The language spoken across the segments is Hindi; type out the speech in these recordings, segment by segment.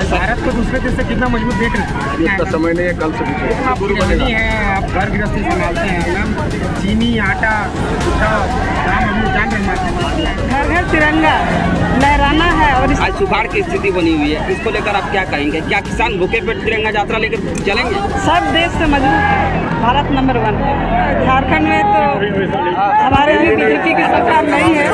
भारत को दूसरे देश से कितना मजबूत देख रहे हैं। इसका समय नहीं है, कल से नहीं है। आप घर गृहस्थी संभालते हैं मैम, चीनी आटा दाम अभी जान रहे हैं। घर घर तिरंगा लहराना है। और आज सुखाड़ की स्थिति बनी हुई है, इसको लेकर आप क्या कहेंगे? क्या किसान भूखे पेट तिरंगा यात्रा लेकर चलेंगे? सब देश से मजबूत है, भारत नंबर 1। झारखंड में तो हमारे अभी बीजेपी की सरकार नहीं है।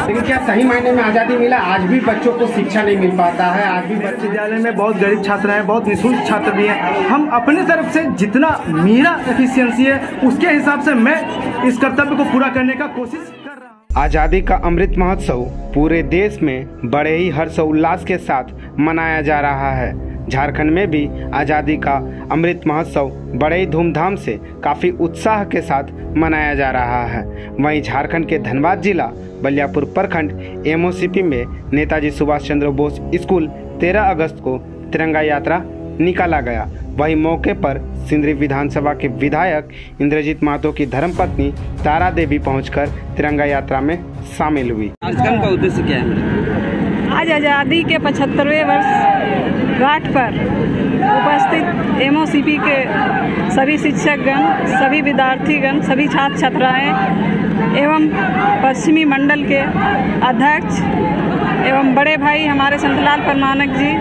लेकिन क्या सही मायने में आज़ादी मिला? आज भी बच्चों को शिक्षा नहीं मिल पाता है। आज भी विद्यालय में बहुत गरीब छात्र हैं, बहुत निःशुल्क छात्र भी हैं। हम अपनी तरफ से जितना मेरा एफिशिएंसी है उसके हिसाब से मैं इस कर्तव्य को पूरा करने का कोशिश कर रहा हूँ। आज़ादी का अमृत महोत्सव पूरे देश में बड़े ही हर्षोल्लास के साथ मनाया जा रहा है। झारखंड में भी आज़ादी का अमृत महोत्सव बड़े ही धूमधाम से काफ़ी उत्साह के साथ मनाया जा रहा है। वहीं झारखंड के धनबाद जिला बलियापुर प्रखंड एमओसीपी में नेताजी सुभाष चंद्र बोस स्कूल 13 अगस्त को तिरंगा यात्रा निकाला गया। वहीं मौके पर सिंदरी विधानसभा के विधायक इंद्रजीत महतो की धर्मपत्नी तारा देवी पहुंचकर तिरंगा यात्रा में शामिल हुई। कार्यक्रम का उद्देश्य क्या है? आज आज़ादी के 75वें वर्ष घाट पर उपस्थित एमओसीपी के सभी शिक्षकगण, सभी विद्यार्थीगण, सभी छात्र छात्राएं एवं पश्चिमी मंडल के अध्यक्ष एवं बड़े भाई हमारे संतलाल परमानक जी,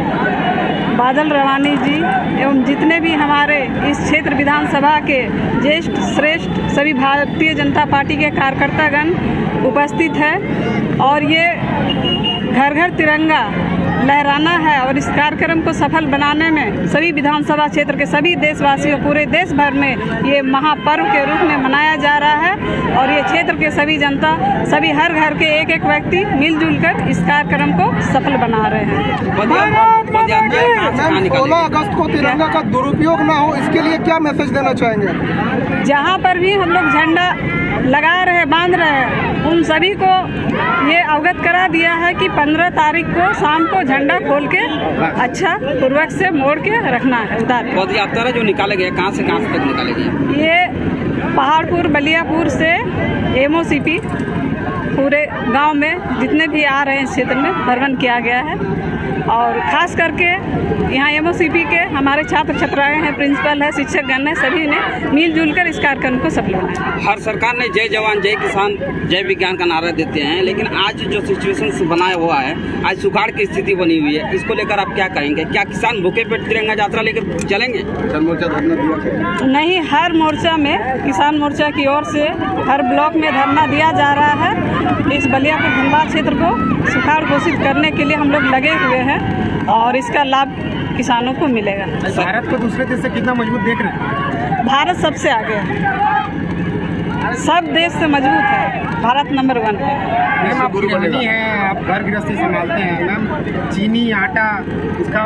बादल रवानी जी एवं जितने भी हमारे इस क्षेत्र विधानसभा के ज्येष्ठ श्रेष्ठ सभी भारतीय जनता पार्टी के कार्यकर्तागण उपस्थित है। और ये घर घर तिरंगा लहराना है और इस कार्यक्रम को सफल बनाने में सभी विधानसभा क्षेत्र के सभी देशवासियों, पूरे देश भर में ये महापर्व के रूप में मनाया जा रहा है। और ये क्षेत्र के सभी जनता, सभी हर घर के एक एक व्यक्ति मिलजुल कर इस कार्यक्रम को सफल बना रहे हैं। 16 अगस्त को तिरंगा का दुरुपयोग न हो, इसके लिए क्या मैसेज देना चाहेंगे? जहाँ पर भी हम लोग झंडा लगा रहे, बांध रहे हैं, उन सभी को ये अवगत करा दिया है कि 15 तारीख को शाम को झंडा खोल के अच्छा पूर्वक से मोड़ के रखना है। पद यात्रा जो निकाले गए कहाँ से तक निकाले गए? ये पहाड़पुर बलियापुर से एमओसीपी पूरे गांव में जितने भी आ रहे हैं क्षेत्र में भ्रमण किया गया है। और खास करके यहाँ एमओसीपी के हमारे छात्र छात्राएं हैं, प्रिंसिपल है, शिक्षकगण है, सभी ने मिलजुल कर इस कार्यक्रम को सफल बनाया। हर सरकार ने जय जवान जय किसान जय विज्ञान का नारा देते हैं, लेकिन आज जो सिचुएशन बनाया हुआ है, आज सुखाड़ की स्थिति बनी हुई है, इसको लेकर आप क्या कहेंगे? क्या किसान भूखे पेट तिरंगा यात्रा लेकर चलेंगे? नहीं, हर मोर्चा में किसान मोर्चा की ओर से हर ब्लॉक में धरना दिया जा रहा है। इस बलियापुर धनबाद क्षेत्र को सुखाड़ घोषित करने के लिए हम लोग लगे हुए हैं और इसका लाभ किसानों को मिलेगा। भारत को दूसरे देश से कितना मजबूत देख रहे हैं। भारत सबसे आगे है, सब देश से मजबूत है, भारत नंबर 1 है। मैम आप गृहिणी हैं, आप घर गृहस्थी संभालते हैं मैम, चीनी आटा इसका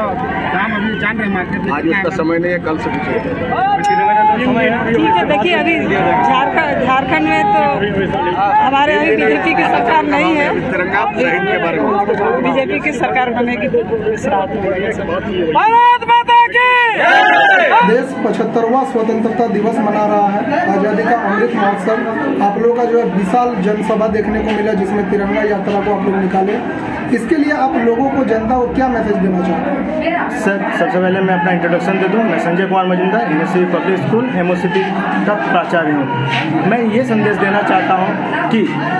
दाम अभी जान रहे हैं मार्केट में। आज उसका समय नहीं है, कल से ठीक है, देखिए अभी झारखंड में तो हमारे अभी बीजेपी की सरकार नहीं है। बीजेपी की सरकार बनेगी इस रात में। देश 75वां स्वतंत्रता दिवस मना रहा है, आज़ादी का अमृत महोत्सव। आप लोगों का जो है विशाल जनसभा देखने को मिला जिसमें तिरंगा यात्रा को आप लोग निकाले। इसके लिए आप लोगों को, जनता को क्या मैसेज देना चाहते हैं? सर, सबसे पहले मैं अपना इंट्रोडक्शन दे दूं। मैं Sanjay Kumar Majumdar, university public school MOCP का प्राचार्य हूँ। मैं ये संदेश देना चाहता हूँ कि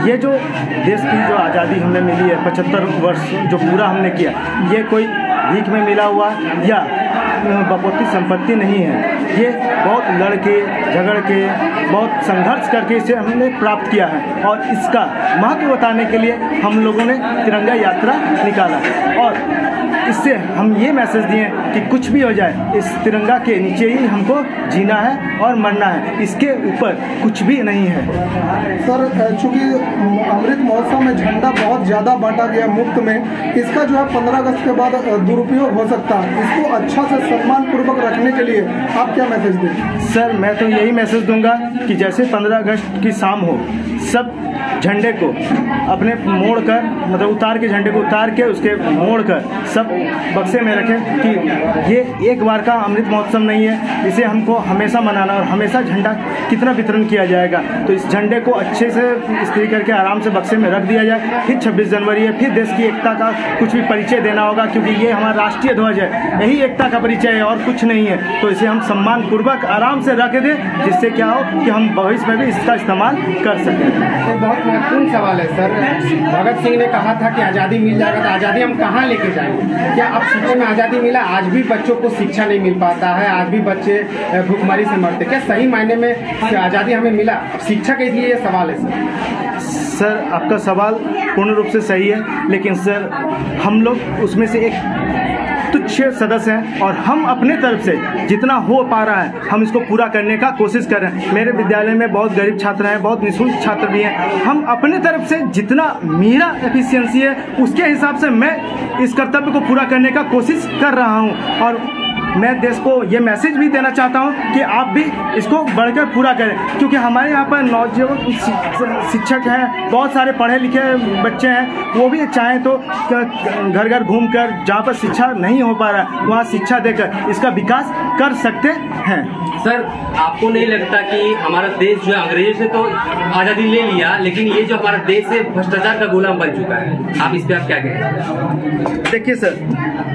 ये जो देश की जो आज़ादी हमें मिली है, 75 वर्ष जो पूरा हमने किया, ये कोई भीख में मिला हुआ या बपोती संपत्ति नहीं है। ये बहुत लड़के झगड़ के, बहुत संघर्ष करके इसे हमने प्राप्त किया है। और इसका महत्व बताने के लिए हम लोगों ने तिरंगा यात्रा निकाला और इससे हम ये मैसेज दिए कि कुछ भी हो जाए, इस तिरंगा के नीचे ही हमको जीना है और मरना है, इसके ऊपर कुछ भी नहीं है। सर, चूँकि अमृत महोत्सव में झंडा बहुत ज़्यादा बांटा गया मुफ्त में, इसका जो है 15 अगस्त के बाद दुरुपयोग हो सकता है। इसको अच्छा से सम्मान पूर्वक रखने के लिए आप क्या मैसेज दें? सर, मैं तो यही मैसेज दूंगा कि जैसे 15 अगस्त की शाम हो, सब झंडे को अपने मोड़ कर, मतलब उतार के, झंडे को उतार के उसके मोड़ कर सब बक्से में रखें कि ये एक बार का अमृत महोत्सव नहीं है, इसे हमको हमेशा मनाना और हमेशा झंडा कितना वितरण किया जाएगा। तो इस झंडे को अच्छे से इस्त्री करके आराम से बक्से में रख दिया जाए। फिर 26 जनवरी है, फिर देश की एकता का कुछ भी परिचय देना होगा, क्योंकि ये हमारा राष्ट्रीय ध्वज है, यही एकता का परिचय है और कुछ नहीं है। तो इसे हम सम्मान पूर्वक आराम से रख दें, जिससे क्या हो कि हम भविष्य में भी इसका इस्तेमाल कर सकें। तो बहुत महत्वपूर्ण सवाल है सर। भगत सिंह ने कहा था कि आज़ादी मिल जाएगा, तो आज़ादी हम कहाँ लेके जाएंगे? क्या अब सिक्के में आज़ादी मिला? आज भी बच्चों को शिक्षा नहीं मिल पाता है, आज भी बच्चे भूखमरी से मरते। क्या सही मायने में आज़ादी हमें मिला? अब शिक्षा के लिए ये सवाल है सर, आपका सवाल पूर्ण रूप से सही है, लेकिन सर हम लोग उसमें से एक तुच्छ सदस्य हैं और हम अपने तरफ से जितना हो पा रहा है हम इसको पूरा करने का कोशिश कर रहे हैं। मेरे विद्यालय में बहुत गरीब छात्र हैं, बहुत निःशुल्क छात्र भी हैं। हम अपने तरफ से जितना मेरा एफिशिएंसी है उसके हिसाब से मैं इस कर्तव्य को पूरा करने का कोशिश कर रहा हूं। और मैं देश को ये मैसेज भी देना चाहता हूं कि आप भी इसको बढ़कर पूरा करें, क्योंकि हमारे यहाँ पर नौजवान शिक्षक हैं, बहुत सारे पढ़े लिखे बच्चे हैं, वो भी चाहें तो घर घर घूमकर जहाँ पर शिक्षा नहीं हो पा रहा है वहाँ शिक्षा देकर इसका विकास कर सकते हैं। सर, आपको नहीं लगता कि हमारा देश जो है अंग्रेजों से तो आज़ादी ले लिया, लेकिन ये जो हमारा देश है भ्रष्टाचार का गुलाम बन चुका है? आप इस पर आप क्या कहें? देखिए सर,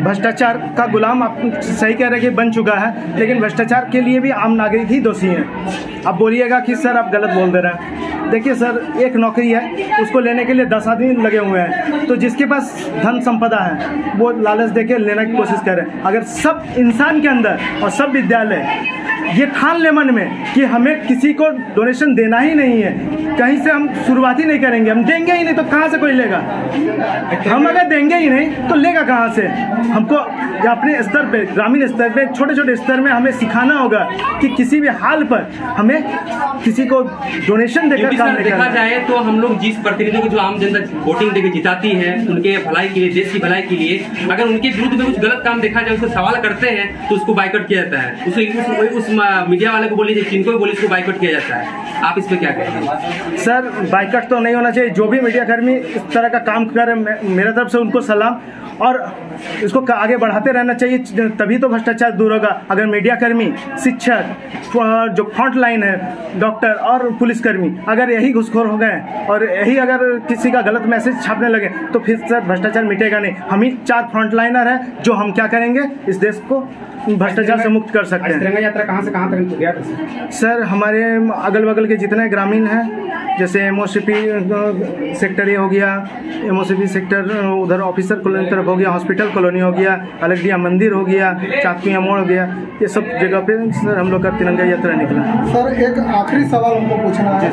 भ्रष्टाचार का गुलाम आप सही कह रहे हैं कि बन चुका है, लेकिन भ्रष्टाचार के लिए भी आम नागरिक ही दोषी हैं। आप बोलिएगा कि सर आप गलत बोल दे रहे हैं। देखिए सर, एक नौकरी है, उसको लेने के लिए 10 आदमी लगे हुए हैं, तो जिसके पास धन संपदा है वो लालच देके लेने की कोशिश करें। अगर सब इंसान के अंदर और सब विद्यालय ये ठान ले मन में कि हमें किसी को डोनेशन देना ही नहीं है, कहीं से हम शुरुआत ही नहीं करेंगे, हम देंगे ही नहीं तो कहाँ से कोई लेगा? हम अगर देंगे ही नहीं तो लेगा कहाँ से? हमको अपने स्तर पे, ग्रामीण स्तर पे, छोटे छोटे स्तर में हमें सिखाना होगा कि किसी भी हाल पर हमें किसी को डोनेशन देकर काम नहीं करना। देखा जाए तो हम लोग जिस प्रतिनिधि को जो आम जनता वोटिंग देकर जिताती है उनके भलाई के लिए, देश की भलाई के लिए, अगर उनके विरुद्ध में कुछ गलत काम देखा जाए, उससे सवाल करते हैं तो उसको बाइकआउट किया जाता है। उस मीडिया वाले को बोलिए, जिनको भी बोलिए, इसको बाइकआउट किया जाता है। आप इस पे क्या कहेंगे? सर, बाइकआउट तो नहीं होना चाहिए। जो भी मीडिया कर्मी इस तरह का काम करे, मेरे तरफ से उनको सलाम, और इसको आगे बढ़ाते रहना चाहिए, तभी तो भ्रष्टाचार दूर होगा। अगर मीडिया कर्मी, शिक्षक, जो फ्रंट लाइन है, डॉक्टर और पुलिसकर्मी अगर यही घुसखोर हो गए और यही अगर किसी का गलत मैसेज छापने लगे तो फिर सर भ्रष्टाचार मिटेगा नहीं। हम ही 4 फ्रंट लाइनर हैं जो हम क्या करेंगे, इस देश को भ्रष्टाचार से मुक्त कर सकते हैं। तिरंगा यात्रा कहाँ से कहाँ तक गया? सर, हमारे अगल बगल के जितने ग्रामीण हैं, जैसे एमओसीपी सेक्टर ये हो गया, एमओसीपी सेक्टर उधर ऑफिसर कॉलोनी तरफ हो गया, हॉस्पिटल कॉलोनी हो गया, अलगडिया मंदिर हो गया, चाकपिया मोड़ हो गया, ये सब जगह पे सर हम लोग का तिरंगा यात्रा निकला। सर, एक आखिरी सवाल हमको पूछना है।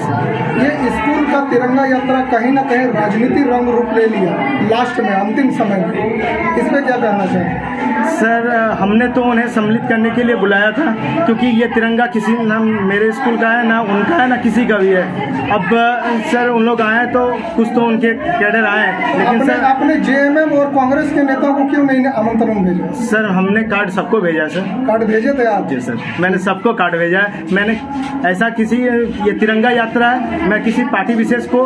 ये स्कूल का तिरंगा यात्रा कहीं ना कहीं राजनीतिक रंग रूप ले लिया लास्ट में, अंतिम समय में, इस पर क्या कहना चाहिए? सर, हमने तो उन्हें सम्मिलित करने के लिए बुलाया था, क्योंकि ये तिरंगा किसी ना मेरे स्कूल का है, ना उनका है, ना किसी का भी है। अब सर उन लोग आए तो कुछ तो उनके कैडर आए, लेकिन सर आपने जेएमएम और कांग्रेस के नेताओं को क्यों नहीं आमंत्रण भेजा? सर, हमने कार्ड सबको भेजा सर। कार्ड भेजे थे आप? जी सर, मैंने सबको कार्ड भेजा है। मैंने ऐसा किसी, ये तिरंगा यात्रा है, मैं किसी पार्टी विशेष को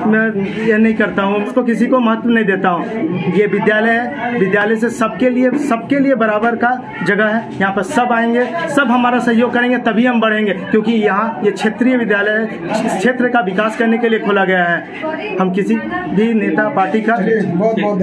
मैं ये नहीं करता हूँ, उसको किसी को महत्व नहीं देता हूँ। ये विद्यालय है, विद्यालय से सबके लिए बराबर का जगह है। यहाँ पर सब आएंगे, सब हमारा सहयोग करेंगे, तभी हम बढ़ेंगे, क्योंकि यहाँ ये क्षेत्रीय विद्यालय है, इस क्षेत्र का विकास करने के लिए खोला गया है। हम किसी भी नेता पार्टी का बहुत बहुत